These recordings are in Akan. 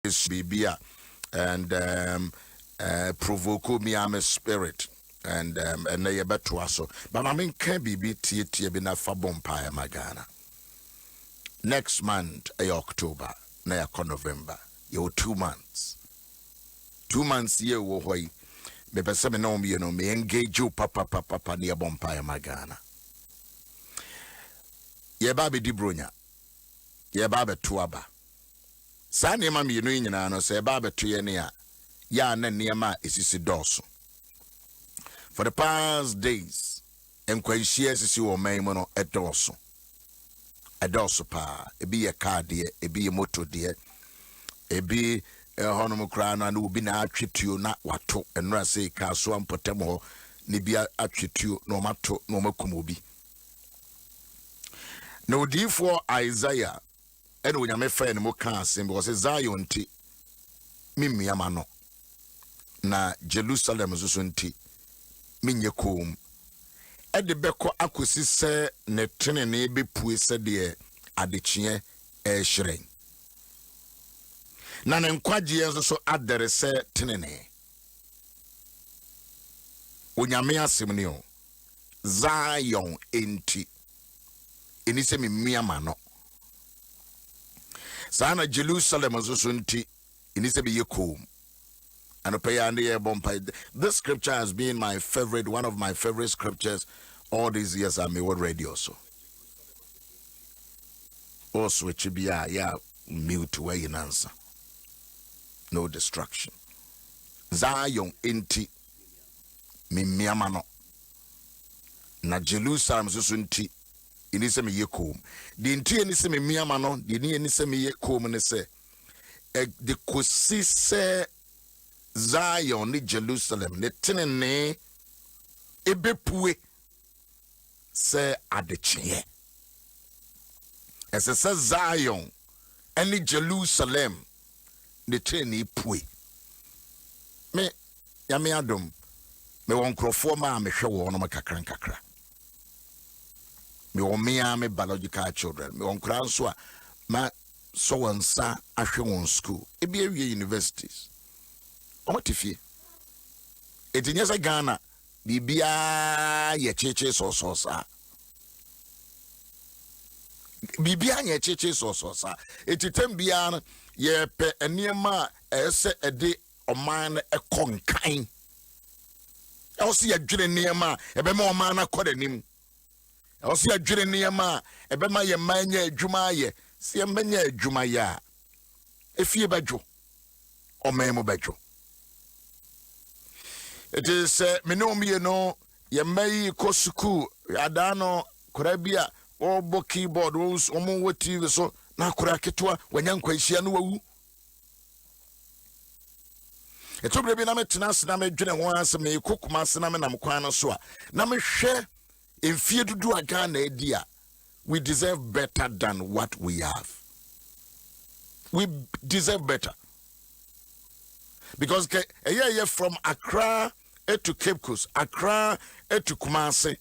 bibia and provoke me am a spirit and they beto aso but I mean can be tie bi na fa bompa magana next month October na November you 2 months 2 months here wo hoy me pese me no me engage you papa near bompa magana ye ba be di bronya ye ba be to aba sa nema me no nyina no se ba be to ye ne a ya na nema esisi doso for the past days enkwanhia esisi wo man mu no edoso pa ebi ye car de ebi ye motor de ebi honom kra no na obi na atwetuo na wato enra sei ka so ampotem ho ne bi atwetuo na omato na omakum obi na odifo Isaiah ene onyame fa ne mo ka asem because Zion ti mimiama no na Jerusalem so nti minye kom ede beko akosi se ne tene ne bepue se de adechie ehyiren na ne nkwagye so adere se tene ne onyame asem ne o Zion enti eni se mimiama no sana Jerusalem so nti eni se be yekom. This scripture has been my favorite, one of my favorite scriptures all these years. I'm a word radio so. Oh, switch be yeah, mute way in answer. No destruction. Zion inti mimiamano. Na Jerusalem so nti ini se me yekom. Di nti ini se mimiamano, di ni se me yekom ne se. De kosi se Zion ni Jerusalem ne tenene ebepue se adechie ese se Zion eni Jerusalem ne tenene pue me ya me adom me won krofo ma me hwe wo no kakra me won me am biological children me won kra so a ma so wonsa ahwe won school ebi awie universities omotifie etinye se Ghana bibia ye cheche so sa bibia ye cheche so sa etitem bia ye pe eniema ese ede oman ekonkan osi adwene niema ebema oman na kodanim osi adwene niema ebema ye manya adwuma ye se manya adwuma ya efie badwo oman mo badwo. It is menomi no ye may ko school adano korabia or bo keyboard was omo TV so na kora ketwa wanyankwa hia no wawu etobre bi na metena se na medwene ho asem e kokuma se na me nam kwan no so a na me hwe emfie dudu aga na edia we deserve better than what we have. We deserve better. Because from Accra to Cape Coast, Accra to Kumasi,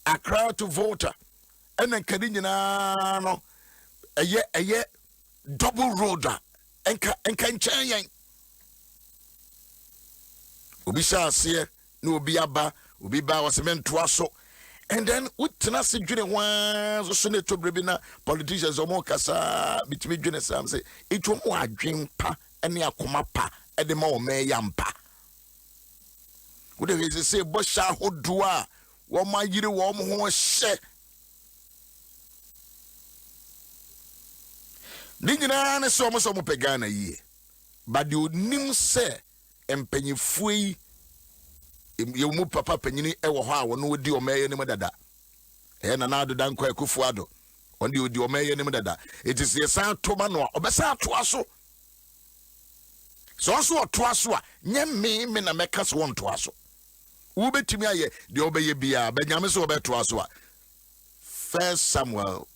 Accra to Volta, and then Kadinina no a double roader and can change. Ubisha see no biaba, ubiba was meant to us so. And then with tenacity during one so soon to Bribina politicians or more cassa between Jonas Sam say it won't more dream pa and near Kumapa. Edema me yampa. Would they say Bosha Hodua? What my yiri warm ho she? Nina na so mo pegana ye. But you nim say empenyi fui you mu papa penyini e wo ho a wono odi omeye nim dada. E na na do dan kwa Kufu Ado. On di odi omeye nim dada. It is ye san to ma no obesa to aso. So also to aso a nye me na meka so won to aso. Wo betimi aye de obeye bia benyame so obeto aso a. 1 Samuel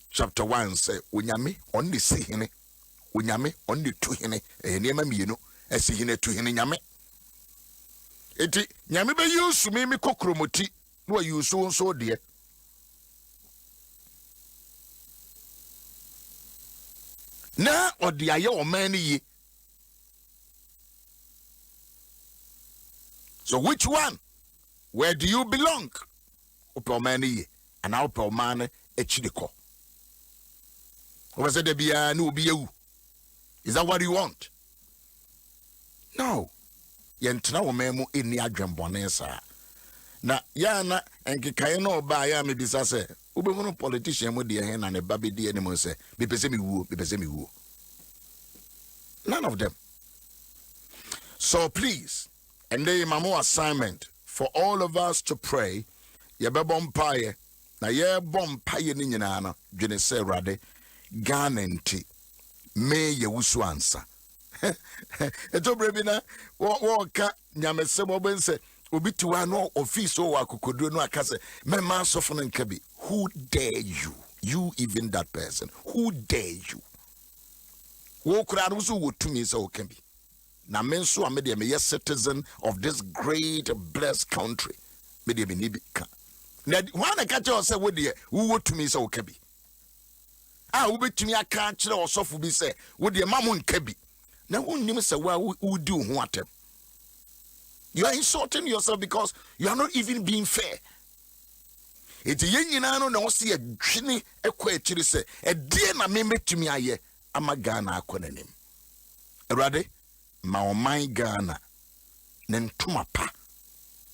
chapter 1 say onyame on the sihene onyame on the tuhene niema mienu esihene tuhene nyame eti nyame be use me kokromoti no use so de na odi aye o man ye. So which one? Where do you belong? Ope o man ye and ope o man echidiko. Is that what you want? No. Yentina wo memu eni adwembone sa. Na ya na enkekaye no ba ya me bisa se ubehunu politician mu de he na ne ba be de ani mo se me pese me wuo. None of them. So please, and then mamo assignment for all of us to pray. Ye be bompaye na ye bompaye ni nyina no dwene se rade Ghana nti me Owusu-Ansah. Eto brebina wo ka nyamese mo bense obi tiwa no office o akokodro no akase me man sofo no nka bi. Who dare you even that person, who dare you? Wo kura no so wo tumi se o ka bi na me nso am de me yes citizen of this great blessed country me de me ni bi ka na wan ka che o se wo de wo tumi se o ka bi wo betumi aka kire osofo bi se wo de mamu nka bi na wonnim se wa wo di ho atem. You are insulting yourself because you are not even being fair. Iti yenyina no na wo se adwene ekwa akiri se die na me metumi aye amagana akonanim. Erade ma o man Ghana ne ntoma pa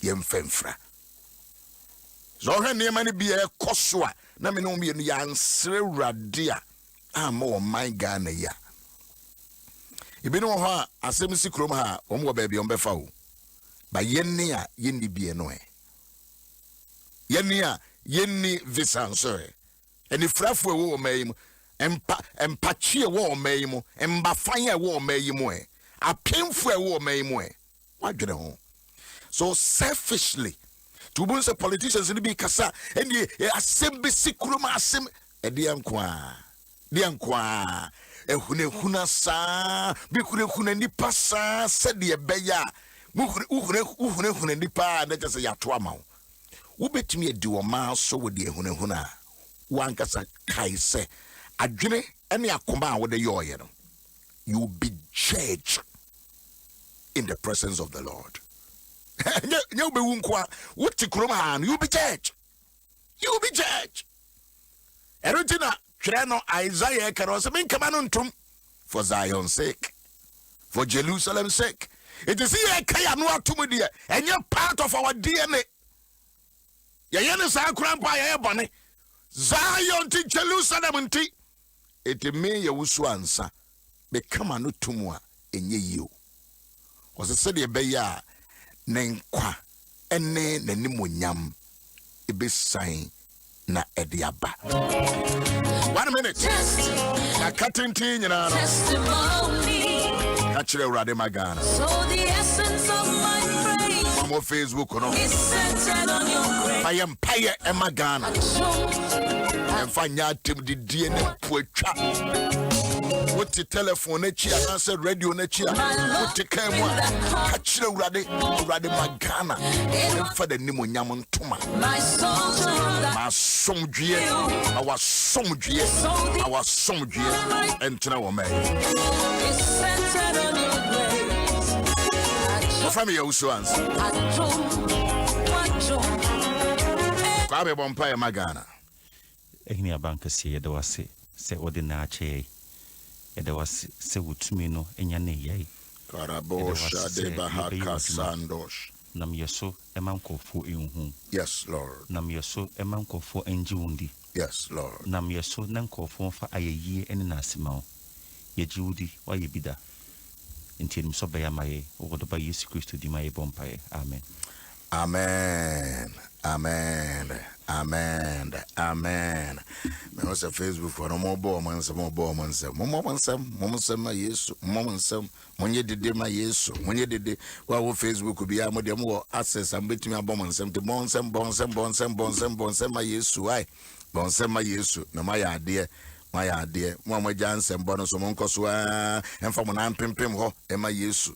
yemfemfra. So he niam ne bia ekoso a na me no me no yansre urade a ama o man Ghana ya. Ibi no ho a asem si krom ha o mo ba bia on befa o. Ba yenni a yenni bia no e. Yenni a yenni visa so e. Eni frafo e wo mayim empachie wo mayim embafan e wo mayim e. Apemfo e wo mayim e. Wadwene ho. So selfishly to be politicians in be kasa and asem be sikruma asem e de ankwa ehune sa bi kure nipa sa said de beya uhune nipa na just ya to ama wo betimi edi wo ma so wo de ehune a wan kasa kai se adwene ene akoma a wo de yoye no you will be judged in the presence of the Lord. You be unkwa wuti krom ha you be judged. You be judged. Erotina no Isaiah karos men kamano ntum for Zion's sake, for Jerusalem's sake. It is here kaya no atum de and you're part of our DNA. Ya yene sa krampa ya bone Zion ti Jerusalem ti it me Owusu-Ansah become no tumwa enye you. Was said ye be ya nenkwa ene nanimonyam ebe sign na ediaba. 1 minute. Na katinti nyina no. Achire urade magana. So the essence of my praise. Mamo Facebook no. Is centered on your grace. I am pie emagana. Emfanya tim di die ne puatwa. What the telephone echi answer radio nechi what the camera achire urade magana emfa da nimonyam ntoma my somdue our somdue entra wo mai is centered on your grace. From your Owusu-Ansah kwa be bompa ya magana ehni abanka sie de wase se odina che Ede was se wutumi no enya ne yai karabosha de bahaka sandosh nam yeso emankofo enhu. Yes Lord. Nam yeso emankofo enjiwundi. Yes Lord. Nam yeso nankofo fa ayeye ene nasima yejiwudi wa yebida ntiem so be yamaye ogodo ba Yesu Kristo di maye bompaye. Amen. Amen. Me was a Facebook for no more moments my Yesu monye dede ma Yesu monye dede wa wo Facebook bi a mo de mo access am betimi abomansem te bonsem ma Yesu ai bonsem ma Yesu na ma ya ade mo amagya nsem bo no so mo nkoso a emfa mo na mpempem ho e ma Yesu.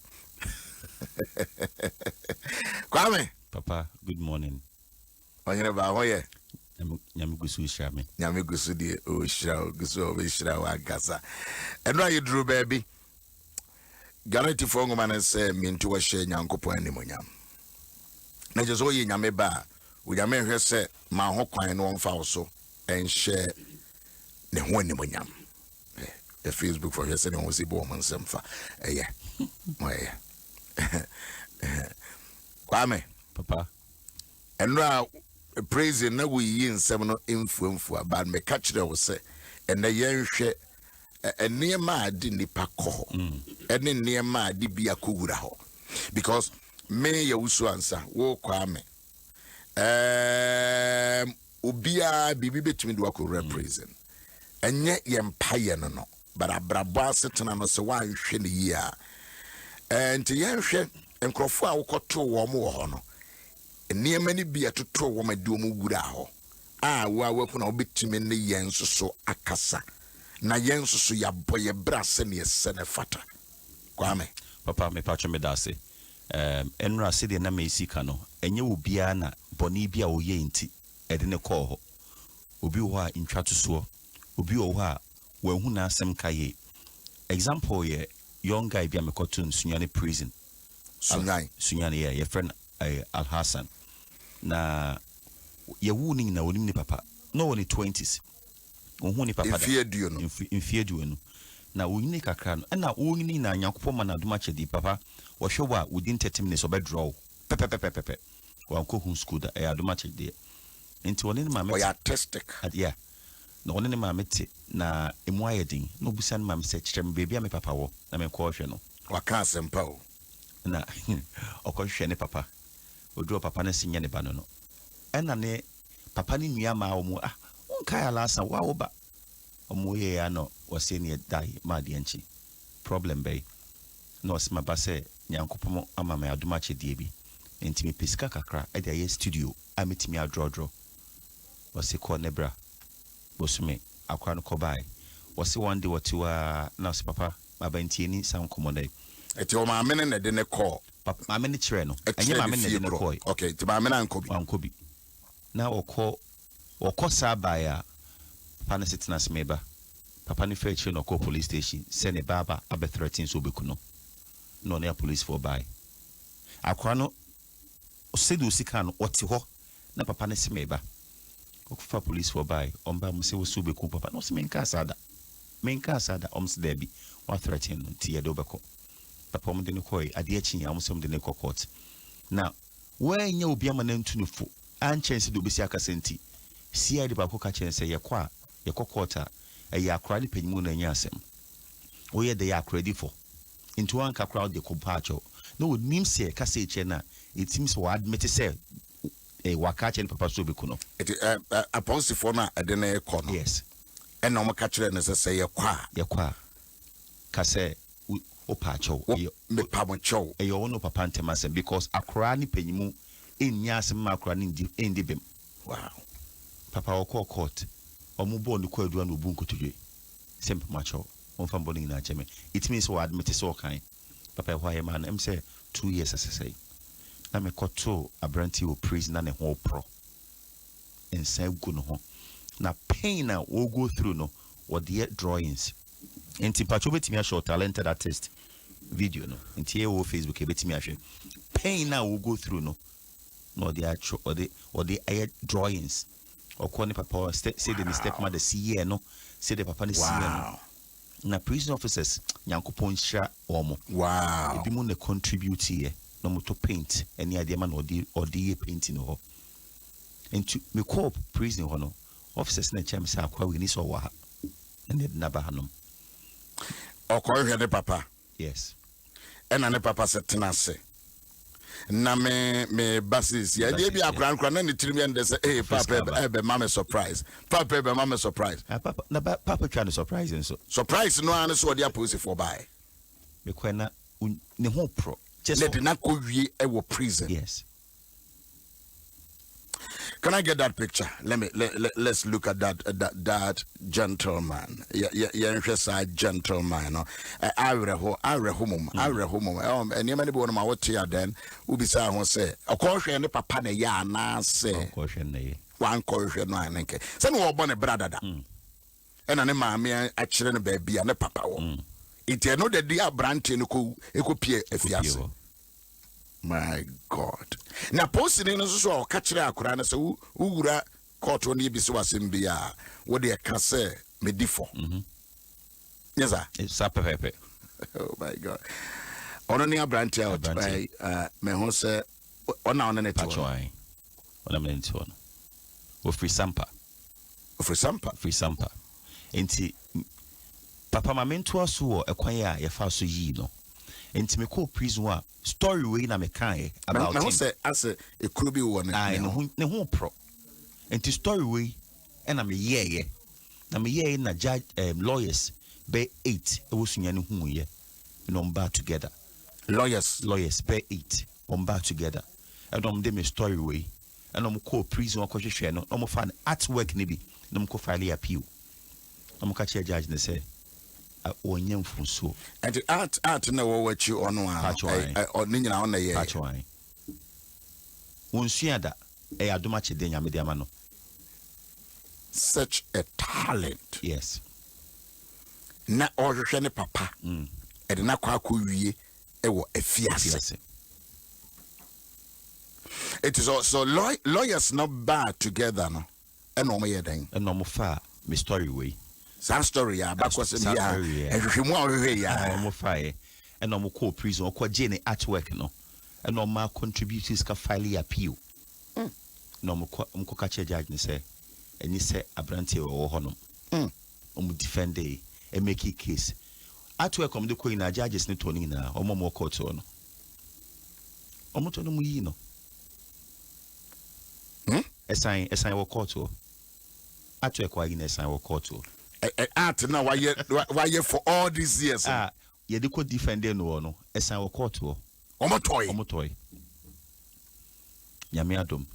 Kwame Papa, good morning. Onyere ba ho ye Nyame gusu shira me. Nyame gusu di o shira gusu o shira wa gasa. Eno ayi duru baby. Guarantee for ngoma na say mintu wa hye Nyankopon animonyam. Na je so ye nyame ba, wo nyame hwe se ma ho kwan no mfa wo so enhye ne ho animonyam. The Facebook for hye ne ho si bo mo nsemfa. Moye. Kwame, Papa. Eno praise na we yi nsem no emfuamfu aba me ka kire wo se ene yenhwe enema adi nipa ko ene enema adi bia kowura ho because me Yaw Owusu-Ansah wo Kwame obia bibi betumi de wako represent enye yempaye no but abrabo asetena no se wanhwe ne yi a enti yenhwe enkrofo a wokoto wo mo ho no enema ni bia toto wo ma di omu gura ho wa wakuna obetumi ne yen so akasa na yen so ya boye brase ne sene fata Kwame. Papa me pacho me dase enra se de na me sika no enye obia na boni bia oye nti ede ne call ho obi wo a ntwa to so obi wo a wahu na asem kaye example ye young guy bia me koto Sunyani prison Sunyani ye friend Al Hassan na ye wu ni na onim ni papa no woni 20s ohun ni papa da infiedu no na woni kakra no na woni na Nyankopon ma na duma chedi papa wo hwewa within 30 minutes obedraw pepe wa ko hun school da aduma chedi enti woni ni ma me artistic yeah na woni ni ma mete na emu ayedin no busan ma me se kyerem baby me papa wo na me ko hwe no wa ka sempa o na okohwe ne papa odro papa na sinya ne ba no ena ne papa ni nua ma wo mu unka ya lasa wa wo ba omo ye ya no wose ne dai ma de enchi problem bay no sima ba se Nyankopon ama me adoma chedie bi enti me pesika kakra e de ye studio ametimi adrodro wose ko nebra bosume akwa no ko bai wose one day watiwa na se papa baba ntie ni sam komodai eti o ma mene ne de ne call papa ma mene kire no enye ma mene de ne call okay ti ma mene ankobi na okọ sabaya papa ne sitina smeba papa ne fetch no ko police station se ne baba abe 13 so bekuno no na police for by akwa no osedu sika no oti ho na papa ne smeba okufa police for by omba mo se wo so beku papa no se menka asada omse there bi wa 13 no ti ye do beko papa mo de ne koi ade achi ya mo se mo de ne court na we nya obi ama na ntunufo anchense do besi akasenti sia de ba ko ka chense ye kokota ya akra de panyimu na nya asem wo ye de ya akra di for into one crowd de kompacho no nim se ka se che na it seems wa admit say wa ka chen papa so be kuno it apostle for na de na ekọ no yes and no ka kire ne se ye kwa ka se o pacho me pamocho e yo no papa ntemasem because akra ni panyimu enya asem akra ni ndi bem wow papa o call court omubo no kwa adua no bu nkotodwe simple macho on fa boni na cheme it means we admit so kan papa why man em say 2 years asesai na me koto abranti o prison na ne ho pro inside go no ho na pain na we go through no what the drawings enti pacho betimi a show talented artist video no enti e wo Facebook e betimi a hwe pain na we go through no the actual or the air drawings or corner papa say the stepmother see no say the papa see no na prison officers Nyankopon hira omo wow ebi mo na contribute here no mo to paint any idea man or the painting ho into me call prison ho no officers na chem say akwa we ni so wa and na ba hanom okwa hwe ne papa yes ena ne papa setena se na me basis ya dey bi akran na ne tirim and say hey papa be mama surprise papa papa na papa try to surprise and so surprise no an so dey pose for by me kwena ne ho pro just let na ko wie e wo prison yes can I get that picture? Let's look at that gentleman. Yeah, interested gentleman. No, I rehomum. And you many one my what here then. Ubi say who say. Of course, any papa ne ya na say. Of course, ne. one corridor no anenke sɛ no wɔbɔ ne brada da ɛna ne maame akyerɛ no baabi a ne papa wɔ it no the dia branch no ko ekopie afiase. My God. Na post ni no so ka kyerɛ akora na sɛ wura court no bi so asɛm bi a wo de ka sɛ medifo. Yes sir. It's pepe. Oh my God. Ono ni branch out by me ho sɛ ona ne to. Ona me nti ono. Wo free sampa. Free sampa. Enti papa ma mentoa so wo ekwan a ye fa so yi no. Enti me call prison a story we na me kan about him. Me say as a ekuru bi wo ne ho pro. Enti story we na me ye na me ye na judge lawyers be 8 e wo sunya ne hu ye no mba together. Lawyers be 8 on ba together. And de me story we and call prison ko hwehwe no mo fa artwork ni bi no ko file appeal. No catch a judge and say onyam funso and art na wo wachi ono a oni nyina ona ye patchwine wonsua da Adom achede nyame de ama no such a talent. Yes. Na ohwehwe ne papa e de na kwa wie e wo afiase. It is also lawyers not bad together no e no mo ye den e no mo fa me story way. Some story ya backwards in here. Ehwehwemu ahwehwe ya. Mo fae. E no mo call prison ko gye ne artwork no. E no ma contributors ka file appeal. No mo ko ka che judge ne say eni say abrante wo ho no. Mo defend e make a case. Artwork om de ko ina judges ne to ni na o mo court no. O mo to no mu yi no. Esan wo court o. Artwork wa ina esan wo court o. Art now why for all these years. Ye de ko defend no esan wo court o. Omotoy. Nyame adom.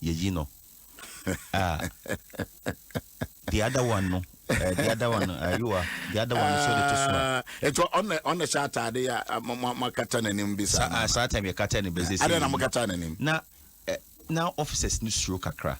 Ye yi no. The other one no. The other one the other one so the to so. On the Saturday ma kata nanim bisa. Saturday me kata ne bezesi. Ada na mo kata nanim. Na officers ni suro kakra.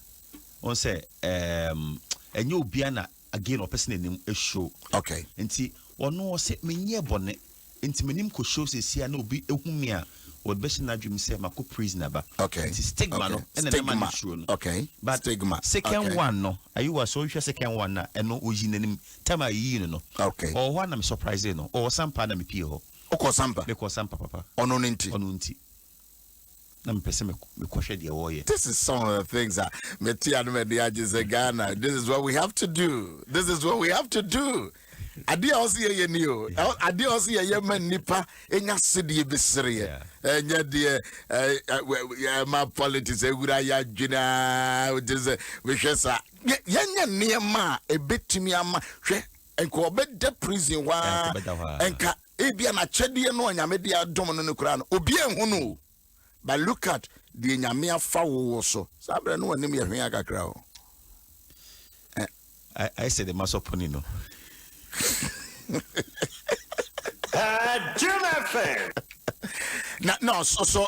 On say enyo bia na again or person in a show. Okay. Nti ono se menye bone nti menim ko show se sia na obi ehumi a would be na dream say mako prisoner ba. Okay. Nti stigma no and the man show no. Okay. But stigma. Second one no. Ayi wa so hwe second one na eno oyi nanim time yi no. Okay. Or one na me surprise no. Or sampa na me pie ho. Oko sampa. Me ko sampa papa. Ono nti. This is some of the things that Ghana. This is what we have to do. Adi also ye new. Adi also ye man nipa enya sidi besere. Enya de my politics egura ya dwina this we hwesa. Yenya niema ebetimi ama hwe enko obede prison wa enka ebia na chede no nyame de adom no kura no obi ehunu. But look at the nyamia fawo so. Sabre no anim ye hwen akakra o. I said the maso ponino. No, so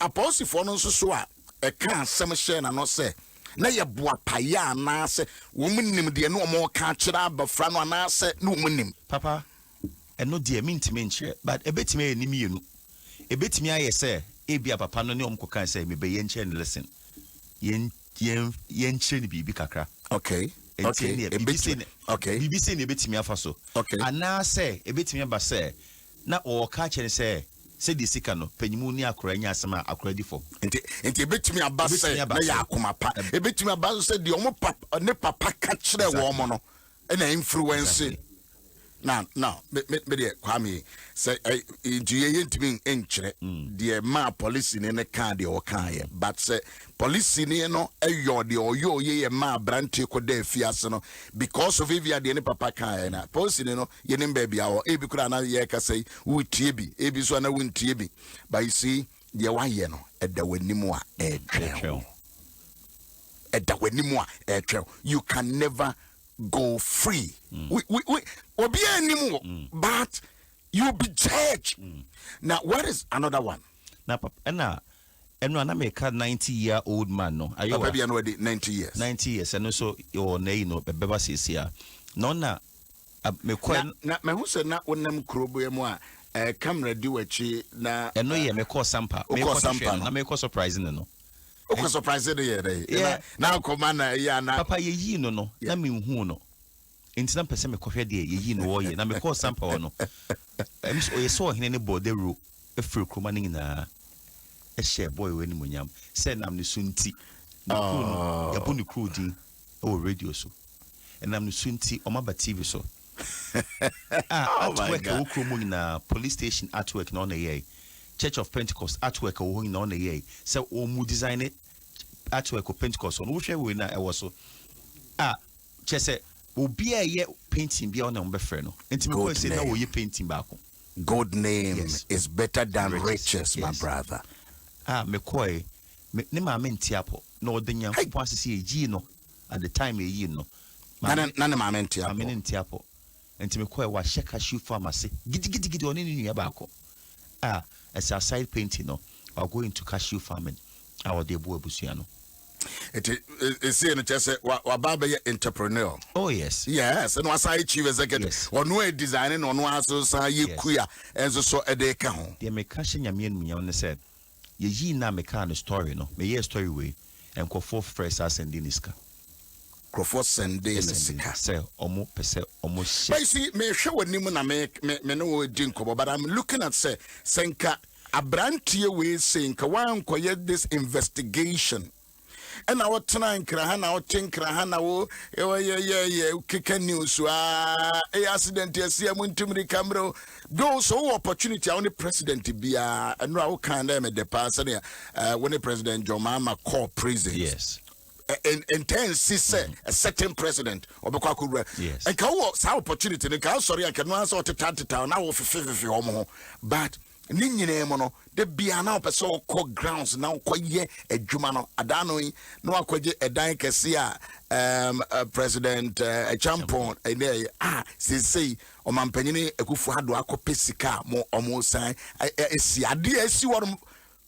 apostle for no so a kan sem share na no say na ye boa paya na se wo munim de no mo ka kira abafra no na se no munim papa eno de mintime nkyere but ebetime enim yenu ebetime aye say ebia papa no ne omko kan say me be ye nkyere listen ye nkyere ni bibi kakra. Okay. Okay. BBC ne betimi afa so. Okay. Ana say ebetimi aba say na o ka kire say de sika no panyimu ni akora nya asema akora difo. Enti ebetimi aba say na ya akoma pa. Ebetimi aba say de omo papa ne papa ka kire wo mo no na influence. Now me de kwame say ye ntimi enkyere de ma police ne ka de o kan ye but say police ni no eyo de oyo ye ma branch ko da fiase no because of evia de ne papa kan na police ni no ye ne baby awo e bi kura na ye ka say wo tie bi e bi so na wo ntie bi but you see de wa ye no e da wanimu a e twa you can never go free. We obi animu but you be judged. Now what is another one? Na papa na And no, I'm a 90-year-old man. No, I maybe I'm already 90 years. 90 years, and also your name, no, Beba says here. No, na me who said not when them crow camera do a chi na. And no, yeah, me call Sampa. Me call Sampa. I make a surprising, no. Okay, surprising, yeah. Now, commander, yeah, now. Papa, ye no, I mean, who no. In some person, me coffee, ye no, and I may call Sampa, no. I'm so you saw him in the body room, a free crewman in a share boy when Munyam. Send am the sunti. Ya put the crew din or radio so. And I'm the sunti on my TV so. At work, in a police station at work on a Church of Pentecost at work on a so mu design it at work of Pentecost on which we na was so. Chese will be a year painting beyond on Befreno. And say now you painting back. Good name is better than riches, my brother. Me koi me ma mentiapo no the nyankopon asese ejino at the time no nana ma mentiapo mentiapo enti me koi wa sheka shoe pharmacy gidi oni nua ba ko as a side painting no or going to cashew farming our de bo abusua no it is saying just wa baba entrepreneur. Oh yes and was I chief executive or no designing on one so say kuya and so e dey ka ho de me ka nyame anu ne said ye na me ka no story no me ye story we and ko for fresh ascending iska crofo sending iska say omo pese omo she but see me hwe wani na me no din ko but I'm looking at say senka abrantie we senka wan koye this investigation and our tonight krahana o tinkrahana wo kika news accident yes muntumri camera go so opportunity only president bia and no can them the pass when the president John Mahama call prison yes and ten say a certain president obekwa yes and ka wo sa opportunity ne ka sorry and can answer to town now of but ni nyine mo no de bia na opese ko grounds na ko ye adwuma no adano yi no akwaje edan kese a president champion say o mampanyini ekufu ado akope sika mo omo san esi ade esi won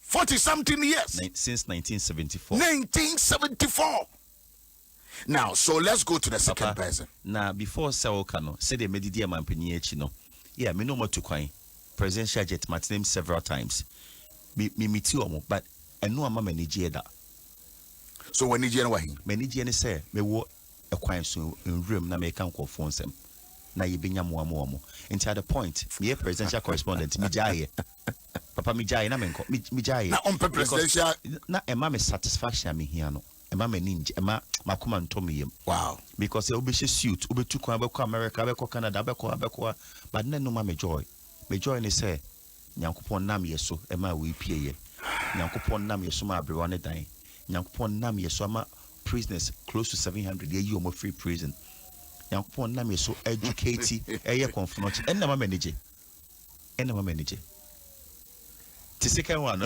40 something years since 1974 now so let's go to the second person now before Sawoka no say the medidi mampanyini echi no yeah me no more to kwan presidential jet my name several times me meet you but I know I'm a manager that so when you know manager ni say me wo a kwan so in room na me kan ko phone sem na ye benya mo into the point me presidential correspondent me jaye papa me jaye na me nko me jaye na on presidential na ema me satisfaction me here no ema me ninja ema makoma ntom yem wow because obi she suit obi tu kwan be ko America be ko Canada be ko but na no ma me joy ni say nyankopon nam yeso ema we pie ye nyankopon nam yeso ma abrewa ne dan nyankopon nam yeso ama prisoners close to 700 ye yi omo free prison nyankopon nam yeso educate eye confront enna ma manage the second one. No.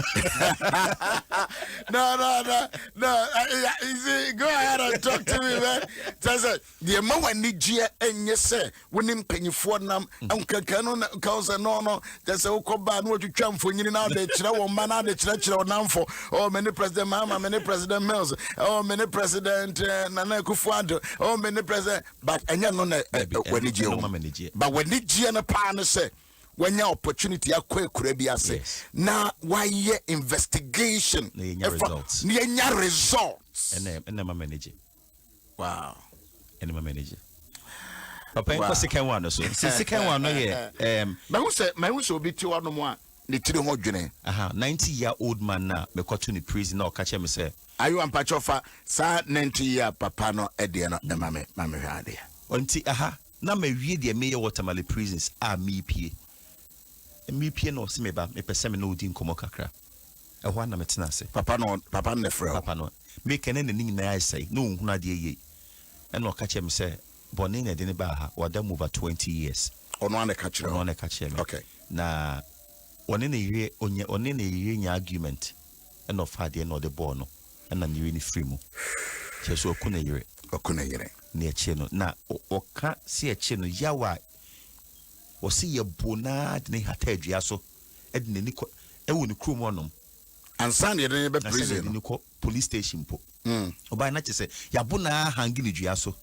Easy, go ahead and talk to me, man. That's the moment Nigeria and yes, sir. When him penny for them, Canon cause no. That's a coban what you jump for you now. The children, man, the church or now for many President Mama, many President Mills, many President Nana Kufuado, many President, but and you know when Nigeria, but when Nigeria and a partner say. When your opportunity could be as now why ye investigation results and my manager wow and my manager papa second one so second one no yeah my who be two no more the 90-year-old man na me ko to ni prison na o ka che me say ayu ampacho fa sa 90-year papa no e de no e mame hwade onti na me wie de me ye watermale prisons me pie no se me ba me pese me no di nkomo kakra e ho na metena ase papa no frɛ papa no me kene ne nyina ya sai no hu na de ye e no ka che me se boni na de ne ba ha wada move over 20 years ono na ka kyerɛ me okay na one na yire nya argument e no fa de no de ball no e na yire ni free mu che so okuna yire na eche no na oka si eche no yawa osi ye bona de ne hata adua so e de ne ko e wo ne krom onom and Sunday they be prison no police station po oba na che say yabuna hangi ni dua so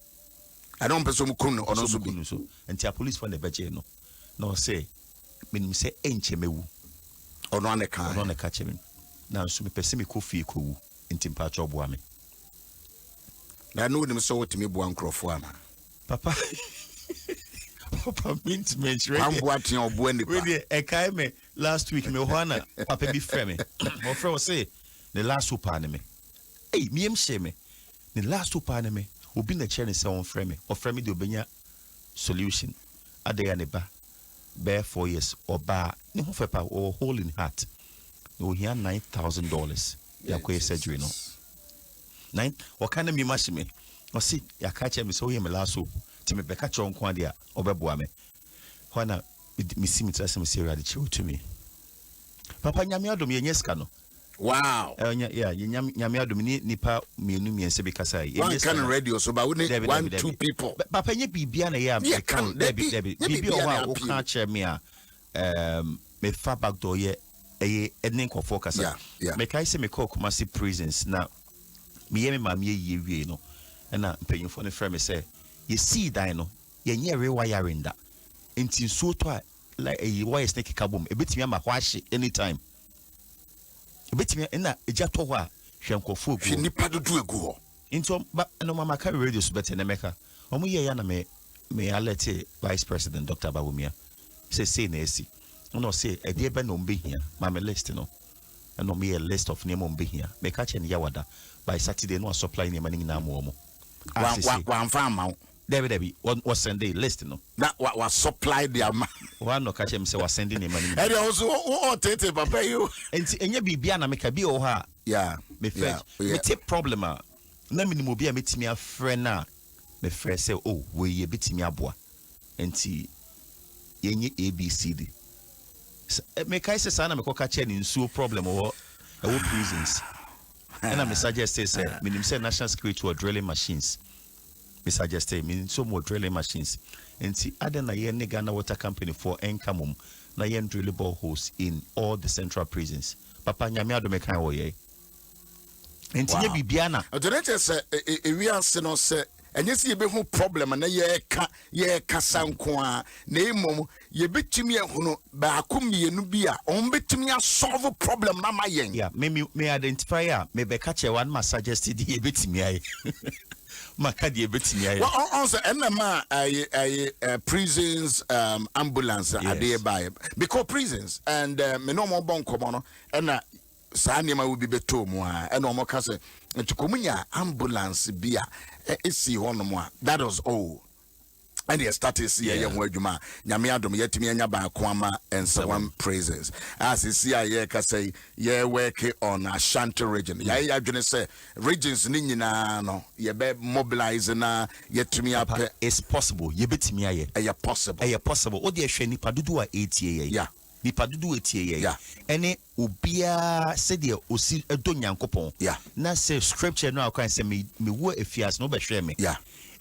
I don't person kunu ono so bi so enti a police for the beje no no say menim say enche mewu ono aneka che me na so me pese me kofi ko wu enti mpa cho boa me na no nim so wotimi boa nkrofo ana papa mint amboa tin oboa nipa we dey ekai me last week me hoana papa bi frɛ me mo frɛ o say the last super ne me hey miem hye me the last super ne me obi na chere ne se on frɛ me o frɛ me de obenya solution adaya ne ba bear 4 years oba ne ho fepa or hole in heart no here $9,000 yakoye surgery no 9 o kana mi mashi me o si ya ka che me so ye me last hope ti me beka che onko ade a obeboa me hona mi si mi trase me se ready che to me papa nyame adom ye nyeska no wow yeah nyame adom ni nipa mienu miense be kasa ye nyeska one can radio so ba we 1-2 people papa nye bibia na ye am debi bibia o ka che me a me fa back door ye enen kofo kasa me kai se me call Kumasi prisons na me ye me ma me ye wie no na mpanyimfo ne frɛ me say ye see dan no ye nye rewiring da enti so to a like a wire snake kabom ebetimi ama ho ahye anytime ebetimi na eja to ho a hwenkofo gu nipa dodo egu ho enti no mama carry radio so better na meka omo ye ya na me alert vice president Dr. Babumia say na esi no say e dey be no mbehia ma me list no no me a list of name mbehia me ka che ne yawada by Saturday no supply name ani na mo mo one farm Debbie was send a list no that was supply the amount one no catch him say was sending him money and also tete papa you enti enye bibia na meka bi o ha me fetch me take problem na minimum bi a metimi afre na me frɛ say oh we ye betimi aboa enti yenye ABCD me kai say sana me ko catch ni nsuo problem o prisons and I suggest say minim say national security or drilling machines me suggest me so more drilling machines enti aden na ye Ghana Water Company for enkamum na ye drill boreholes in all the central prisons papa nyame ado me kan wo ye enti ye bibia na odenete say ewi ase no say enye se ye be hu problem na ye ka sanko a na emom ye betimi ehunu ba akomienu bi a on betimi solve problem na ma yen me identify me be ka che one ma suggest ye betimi ai makadi ebetimi aye well also enema prisons ambulance ade by because prisons and me no mo bon komo no na saa nema will be beto mu a na omo ka se ntukomunya ambulance bia esi hono mo a that was all and the status here ho adwuma nyame adom yetimi anya ba ko ama one praises as see here ka say ye work on Ashanti region ya adwene say regions ni nyina no ye be mobilize na yetimi apɛ it's possible ye betimi aye possible o de hwɛ nipa dudu a etie ye nipa dudu etie ye ene obia se de osi edo nyankopɔn na say scripture no akwan say me wo efias no be hwɛ me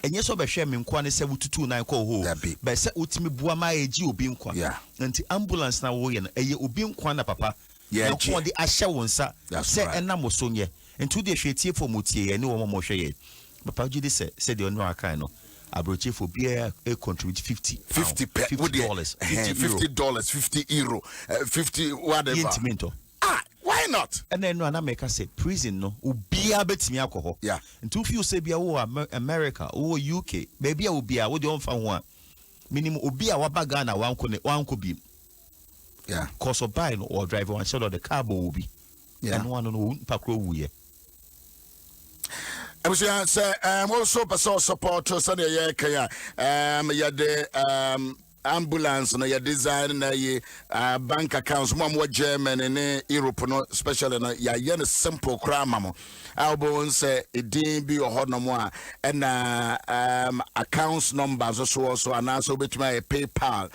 enye so be hwɛ me nkwa ne se wututu nan kɔ ho be se utimi bua ma eji obi nkwa nti ambulance na wo ye no eye obi nkwa na papa na ko de ahyɛ wo nsa se enam so nye nti de hwɛ tie fo motie ye ne wo mo hwɛ ye papa gidi se de onu akan no abroche for bia e contribute $50 $50 50 whatever why not and then no na make say prison no ubia betimi akɔ hɔ nti if you say bia wo America wo UK baby a ubia wo de on fa ho a minimum ubia wa baga na wanko bi cause of buy no or driver one shell of the car bo bi and one no pakro wuye Ebusia say also person support so na ye kan ya de ambulance na ya design na ye bank accounts mo German and Europe no especially na ya yen simple crime mo albon say edin bi o hono mo a na accounts numbers so and also between PayPal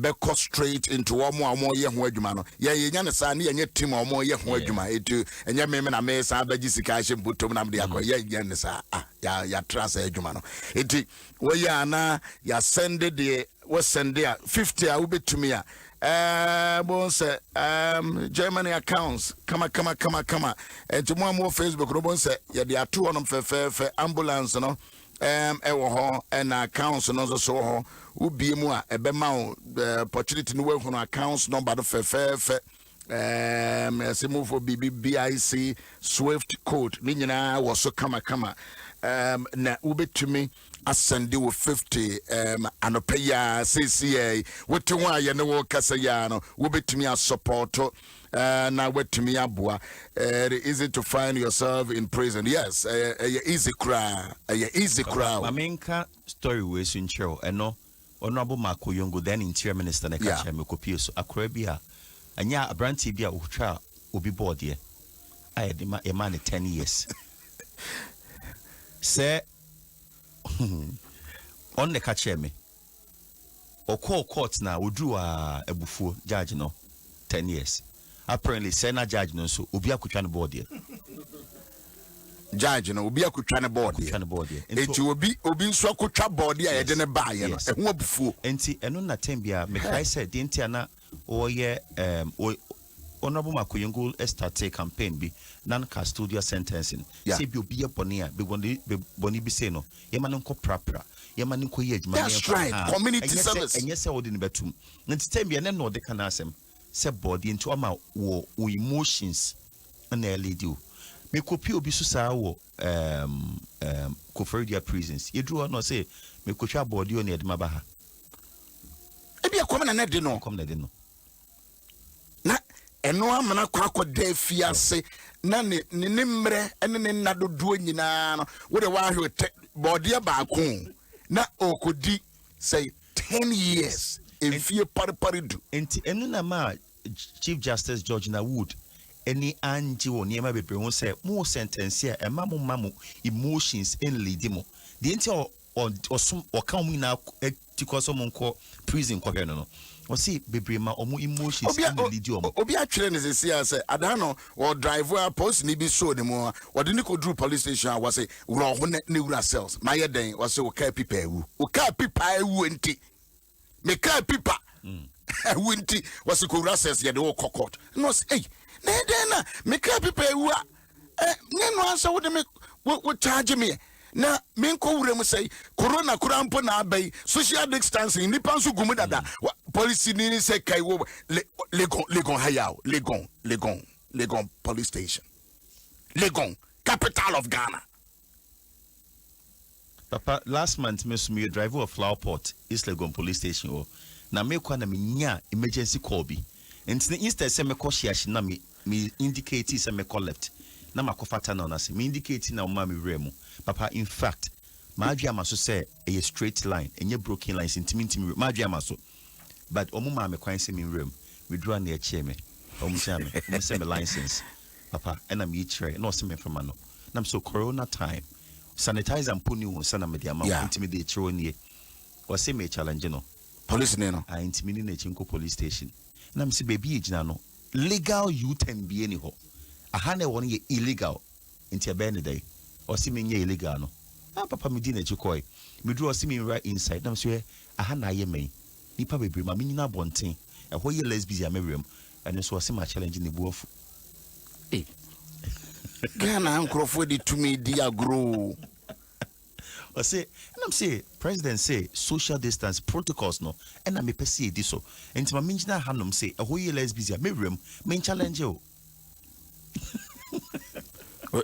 be cost straight into omo ye ho adwuma no ya nya ne sa na ye team omo ye ho adwuma etu enya me na me sa ba gisika hye mputom na me akọ ya nya ne sa ya trust adwuma no eti we ya na ya send the was send there 50 a ubetumi a Bonse Germany accounts come and tomorrow more Facebook no bonse ya the two on fe ambulance no ewo ho and accounts no so ho ubi mu a ebe ma opportunity no we no accounts number no fe simu for BBIC Swift code ni nyina wo so kama na ubetumi asende wo 50 anopeya CCA wetu wa ye ne wo kasa ya no wobetumi support na wetumi aboa easy to find yourself in prison. Yes, easy cry mamenka story we so nchero eno honorable Makoyongo then interior minister na kacha me kopie so akora bi a anya abranti bi a otwa obi board ye ayedima e man 10 years say on the catch me or call court now would do a buffo judge no 10 years apparently sena judge no so obi akutwa board here judge no obi akutwa ne board here enti obi nso akutwa board here de ne ba ye no ehun buffo enti eno na tem bia me kai said the enti ana oye honorable Makoyongo start a campaign be non-custodial sentencing. Say be obi bonia be boni be say no. Yemanin ko prapra. Yemanin ko yej. That's right. Community service. And yes, I would in betum. Nti time be no de kan asem. Say body into ama wo emotions and na lady. Me kopi obi so sa wo Koforidua prisons. You do no say me kocha body on edma ba ha. E bia come na de no. Come na de no. Na eno amana kwakọ da fiase na ne nimre ene ne nadodo nyina no wo de wa hwe body ba ko na okodi say 10 years enfie paripari do enti enu na ma Chief Justice George na Wood eni anji wo niema bebre won say mo sentence e mamu emotions en lead mo de enti osum oka mu na tikoso mo nko prison ko no o see bebre ma omu emotions en lead omo obi atwere ne se say adano or driver post ni bi so ne mo o de ni ko dru police station was say wro ho ne wura cells ma ye den was say o ka pipa ewu enti me ka pipa ewu enti was ko wura cells ye de wo court no say na den na me ka pipa ewu a ne no ansa wo de me wo charge me na menko wurem say corona kurampo na abai social distancing nipa nso gumu dada police ni say kai wo Legon hayao Legon police station Legon capital of Ghana. Papa last month me driver of Flowerport East Legon police station o na me kwa na me nya emergency call bi enti instead say me call shiashi na me indicate say me call left na makofata na na say me indicate na o ma me remu papa in fact ma adwa so say a straight line enye broken lines intimi ma adwa so but omo ma me kwan say me rem we draw na e che me omo say me license papa and am yitre no say me from no na so corona time sanitize and puni won sana me dia ma intimi de chiro nie o say me challenge no police ne no a intimi ni na chinko police station na me say baby ejina no legal U10 bi eni ho aha na won ye illegal inti ebe ne dai o si me nye illegal no papa me di na chikoi me do o si me right inside na so aha na ye me nipa bebre ma me nyina bonten e ho ye lesbian mewrem ene so o si ma challenge ne buofu Ghana nkrofo di tumi di agro o say and I'm say president say social distance protocols no and na me pese edi so enti ma me nyina hanom say e ho ye lesbian mewrem me challenge o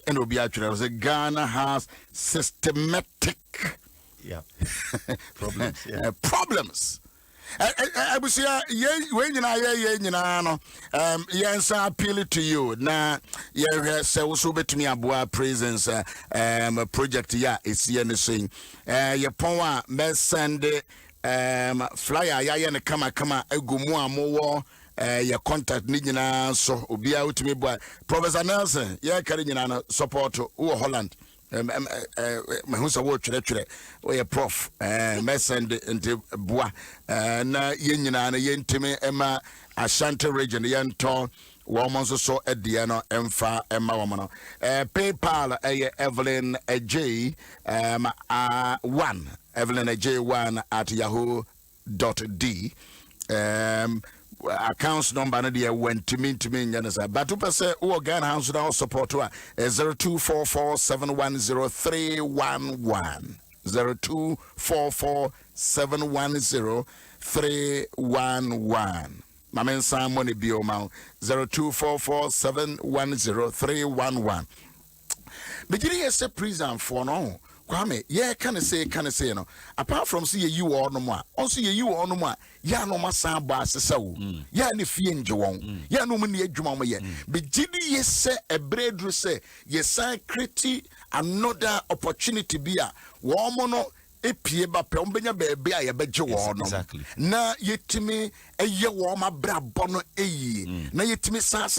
and will be actually say Ghana has systematic problems. Problems. I will say, when you know, yes, I appeal to you. Now, yes, also bet me about presence project. Yeah, it's anything. Your power, best send flyer. Yeah, and come, go more. Your contact ni nyina so obi a utimi boy Professor Nelson ya kare nyina no support wo Holland me hu so wo twere wo prof mesend into boa na ye nyina na ye ntimi ema Ashanti region ye nton wo mo so edie no emfa ema wo no PayPal Evelyn J 1 Evelyn J 1 at yahoo.d accounts number no dey went to me nyanasa but to say who Ghana House now support to 0244710311 0244710311 Mamen Sam money bioma 0244710311 Begini yes prison for no Kwame, yeah, can I say, no. Apart from see you or no more, also you or no more, ya no massa bass so, ya ni fiend you won't, ya no money jumma yet. But did ye say a bread say, yes, sir, criti another opportunity be a woman a pieba pombina baby, I bet you war exactly. Na yet to me a ye warmer bra bono a ye, na yet to me sa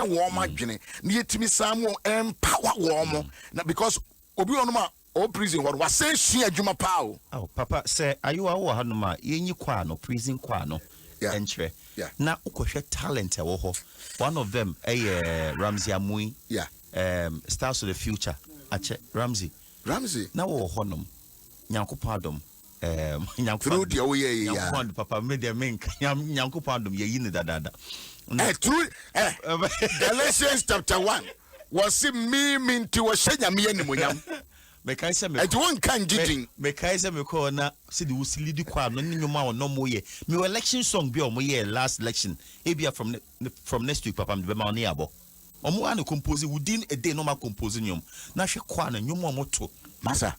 warmer gene, yet to me some empower warmer, not because Obi onuma. O prison what was say she adwuma pao. Oh papa say ayu awo hanoma yenyi kwa no prison kwa no enchre. Na ukohwe talent e wo ho. One of them Ramsey Amui. Stars of the Future. Ache Ramsey. Na wo honom. Nyankopon adom. Through the way Nyankopon papa me de men Nyankopon adom ye yi ne dadada. True Galatians chapter 1 was me to a shenya me animunyam. Mekaisa me. I don't can jiding. Mekaisa me ko na see the usili di kwa no nyuma o no mo ye. Me election song bi o mo ye last election. Ebia from next week papa me be ma oni abo. Omo an compose within a day normal composing nyum. Na hwe kwa na nyuma mo to. Masa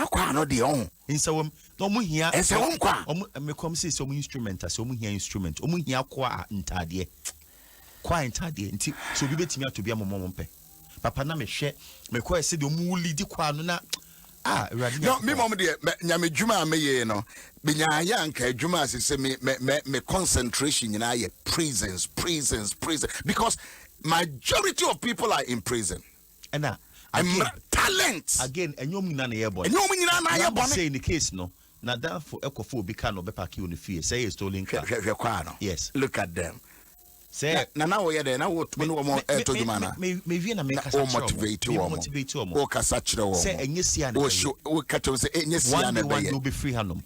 kwa no de on. Insa wom no mo hia. Ensa wom kwa. Omo me come say so mo instrument as omo hia instrument. Omo hia kwa ntade. Kwa ntade nti so bi betimi ato bia mo mpe. Papa na me hwe me kwa se de omu lead kwa no na no me mom de nyame dwuma me ye no be nya ya nka dwuma se me concentration nyina ye prisons because majority of people are in prison and talent again enyom nyina na ye boy say in the case no na that for ekofo obi ka no be park you on the fee say stolen car yes look at them. Say na we there na what me no mo to dwuma na me vie na me kasa motivate wo o kasa kire wo say enye sia na o show o kato say enye sia na be you be free hanom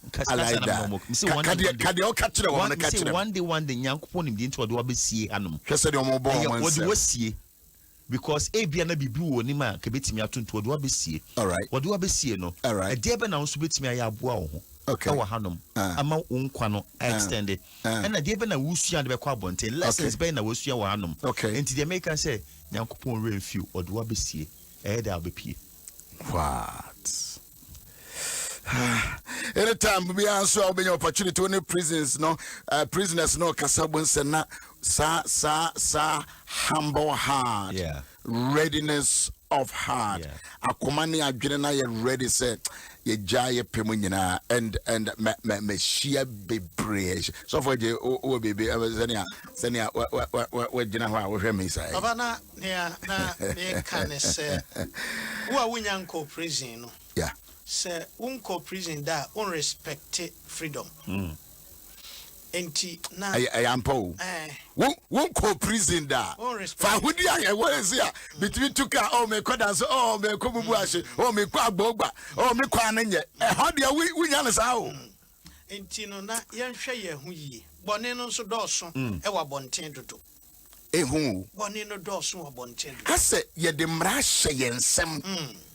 kade o ka kire wo na ka kire one day Nyankopon nim di nto do abesie hanom hwese de o mo bo mo nse wo wasie because ebia na bibi wo ni ma ka betimi atonto do abesie all right wo do abesie no e de be na nso betimi aya aboa wo ho okay hanum ama unkwa no extended and the even na wusua de be kwa bonte lessons be na wusua wa hanum okay enti the make say Nyankopon rain few odo abesie da obepie what anytime we answer open opportunity when prisoners no kasabon se na sa humble heart readiness of heart akomani adwene na ye ready say ye jaye pemu nyina and me share bebre so for je o bebe senia we gina ho a wo hwe me sai baba na kan say wo awunyanko prison no say unko prison da unrespect freedom enti na ayampo won ko prison da fa hudi aye we say between tuka me kodan so me ko bubu ahye me ko agbogba me kwa na nye ho de wunya ne sa o enti no na yenhwe ye hu yi bone no so doso e wa bonten dodo ehu bone no doso wa bonten ase ye de mra hye yensem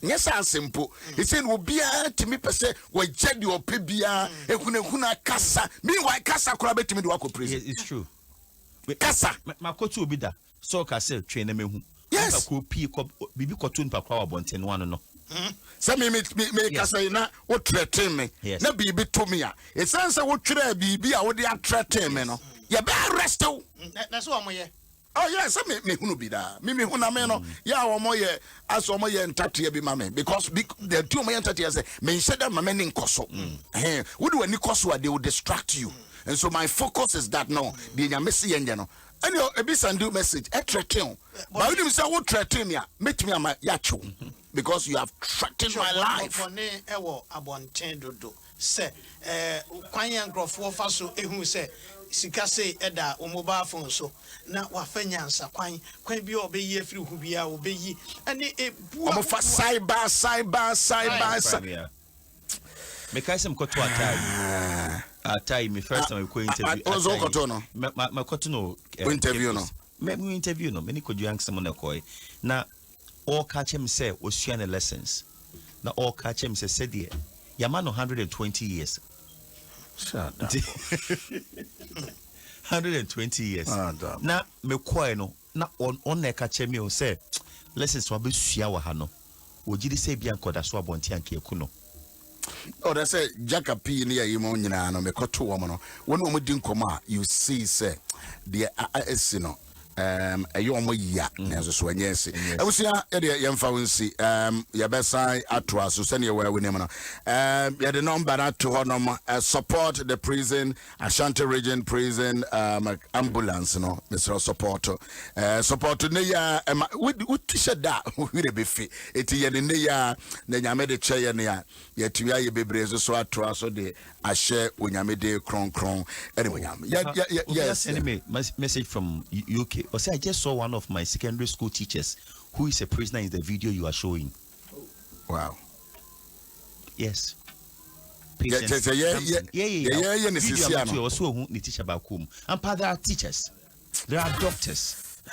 nyesa simple he said wo bia timi pese wo jade ope bia ehunahuna kasa meanwhile kasa kura betimi de wako prison it's true kasa makotu obi da so ka say train na mehu yes ko pi ko bibi ko tun pa kwa bonten no no say me kasa na wo threaten me na bibi to me a e sense wo twere bibi a wo de threaten me no ye be arrest you na so amoye oh yes me hunu bi da me hunu me no ya wo mo ye aso mo ye ntatia bi ma me because the two mo ye ntatia say me nhyeda ma me ni nkoso wo de wani koso they will distract you and so my focus is that no the nyamesi yenye no and you a send you message threaten but you say what threaten me make me am ya chu because you have threatened my life for ne ewo abonten dodo say kwan yan grofo fa so ehun say sika say eda o mobile phone so na wa fanyansa kwan bi obeyi afiri hu bia obeyi ane ebu o fa cyber me kai sem ko to atai Atai, me first time we interview. I was all cotono. My cotono interview no. Me interview no. Many could you ask someone a koi. Now, all catch him say was sharing lessons. Now, all catch him say, Yaman 120 years. Shut up. 120 years. Now, me koi no. Now, on ne catch me or say, lessons will be shiawa hano. Would you say Bianco da swab on Tianki Kuno? Oh, that's a Jacopi near Yimon, no, me koto woman. When we didn't come out, you see, say, the Essino. A young ya as a swan, yes. I was here at the young fancy, Yabesai Atras, who send you where we name. Yeah, the number to honor support the prison, Ashanti region prison, ambulance, no, Mr. Supporter. Support to Nia, would t-shirt that with a biffy. It's yet in the year, then I made a chair near, yet to ya be brazen so atras or the I share when I made a cron. Anyway, yes. Anyway, message from UK. Or say I just saw one of my secondary school teachers who is a prisoner in the video you are showing. Wow. Yes. Yeah. Also, who teach about whom? And there are teachers. There are doctors.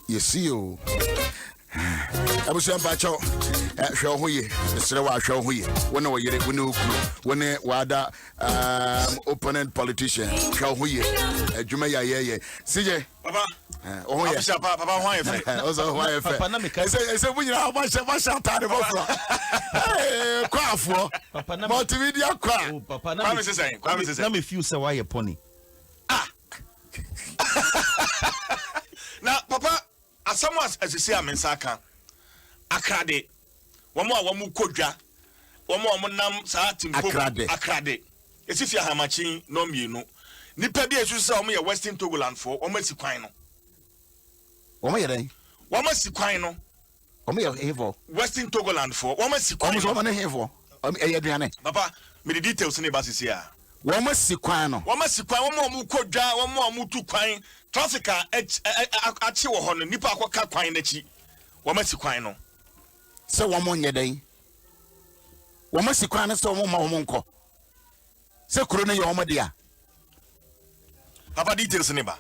You see you. I was saying about you. Show who you. Show who you. When we get when wada opponent politician. Show who you. Jumaya yeah. CJ. Papa. Oh yeah. Papa why if? Also why if? I said when you have much time to go. Quafo. Multimedia qua. Oh papa. Now me feel say why you pony. Ah. Now papa. As someone as you say, I'm in Saka, Akrade, one more kodja, one more nam Satim Akrade. As if you have matching no me no. Nipa de you saw me a Western Togoland for almost Quino. Almost Quino. Western Togoland for almost Quino. Papa, me the details in the basis here. Almost Quino. One more kodja, one more mutu quine. Traffic achi wo hono nipa akwaka kwan nachi wo masi kwan no se wo mo nyeden wo masi kwan no se wo ma wo nko se kuro ne ye wo dia papa details ne ba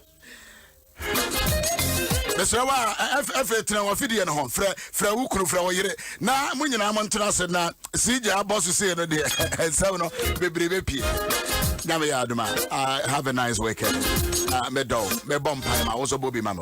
Mr. Wa F3 wa fidie no ho fra wo kunu fra wo yire na munyina mo ntena se na CJ aboss se no de ensaw no bebrebe pie Have a nice weekend. Me bomb time. I also Bobby Mama.